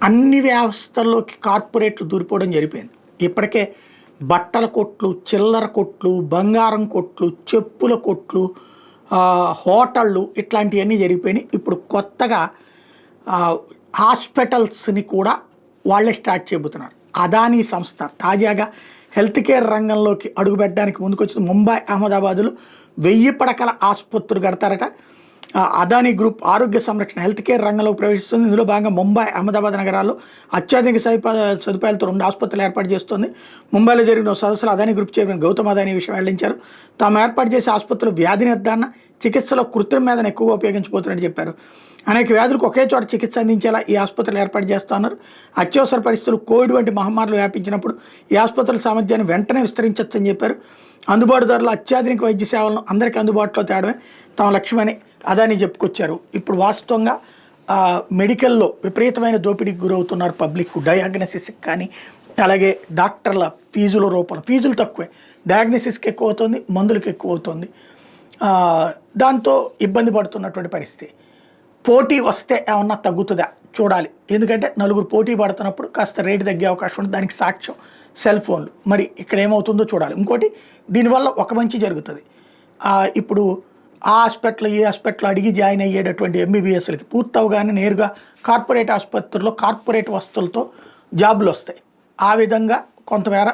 అన్ని వ్యవస్థల్లోకి కార్పొరేట్లు దూరిపోవడం జరిపోయింది. ఇప్పటికే బట్టల కొట్లు, చిల్లర కొట్లు, బంగారం కొట్లు, చెప్పుల కొట్లు, హోటళ్ళు ఇట్లాంటివన్నీ జరిగిపోయినాయి. ఇప్పుడు కొత్తగా హాస్పిటల్స్ని కూడా వాళ్ళే స్టార్ట్ చేయబోతున్నారు. అదానీ సంస్థ తాజాగా హెల్త్ కేర్ రంగంలోకి అడుగుపెట్టడానికి ముందుకొచ్చింది. ముంబై, అహ్మదాబాదులో 1000 పడకల ఆసుపత్రులు కడతారట. అదానీ గ్రూప్ ఆరోగ్య సంరక్షణ హెల్త్ కేర్ రంగంలో ప్రవేశిస్తుంది. ఇందులో భాగంగా ముంబై, అహ్మదాబాద్ నగరాల్లో అత్యాధునిక సదుపాయాలతో 2 ఆసుపత్రులు ఏర్పాటు చేస్తుంది. ముంబైలో జరిగిన సదస్సులో అదానీ గ్రూప్ చైర్మన్ గౌతమ్ అదానీ విషయం వెల్లడించారు. తాము ఏర్పాటు చేసే ఆసుపత్రులు వ్యాధి నిర్ధారణ, చికిత్సలో కృత్రిమ మేధను ఎక్కువగా ఉపయోగించబోతున్నట్టు చెప్పారు. అనేక వ్యాధులకు ఒకే చోట చికిత్స అందించేలా ఈ ఆసుపత్రులు ఏర్పాటు చేస్తున్నారు. అత్యవసర పరిస్థితులు, కోవిడ్ వంటి మహమ్మారులు వ్యాపించినప్పుడు ఈ ఆసుపత్రుల సామర్థ్యాన్ని వెంటనే విస్తరించవచ్చని చెప్పారు. అందుబాటు ధరలో అత్యాధునిక వైద్య సేవలను అందరికీ అందుబాటులో తేవడమే తమ లక్ష్యమని అదానీ చెప్పుకొచ్చారు. ఇప్పుడు వాస్తవంగా మెడికల్లో విపరీతమైన దోపిడీకి గురవుతున్నారు పబ్లిక్. డయాగ్నోసిస్కి కానీ అలాగే డాక్టర్ల ఫీజుల రూపంలో ఫీజులు తక్కువే, డయాగ్నోసిస్కి ఎక్కువ అవుతుంది, మందులకు ఎక్కువ అవుతుంది. దాంతో ఇబ్బంది పడుతున్నటువంటి పరిస్థితి. పోటీ వస్తే ఏమన్నా తగ్గుతుందా చూడాలి. ఎందుకంటే నలుగురు పోటీ పడుతున్నప్పుడు కాస్త రేటు తగ్గే అవకాశం ఉంది. దానికి సాక్ష్యం సెల్ ఫోన్లు. మరి ఇక్కడ ఏమవుతుందో చూడాలి. ఇంకోటి, దీనివల్ల ఒక మంచి జరుగుతుంది. ఇప్పుడు ఆ హాస్పిటల్ ఈ హాస్పిటల్ అడిగి జాయిన్ అయ్యేటటువంటి ఎంబీబీఎస్లకి పూర్తవగానే నేరుగా కార్పొరేట్ ఆసుపత్రుల్లో కార్పొరేట్ వస్తువులతో జాబులు వస్తాయి. ఆ విధంగా కొంతమేర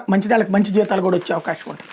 మంచి జీతాలు కూడా వచ్చే అవకాశం ఉంటుంది.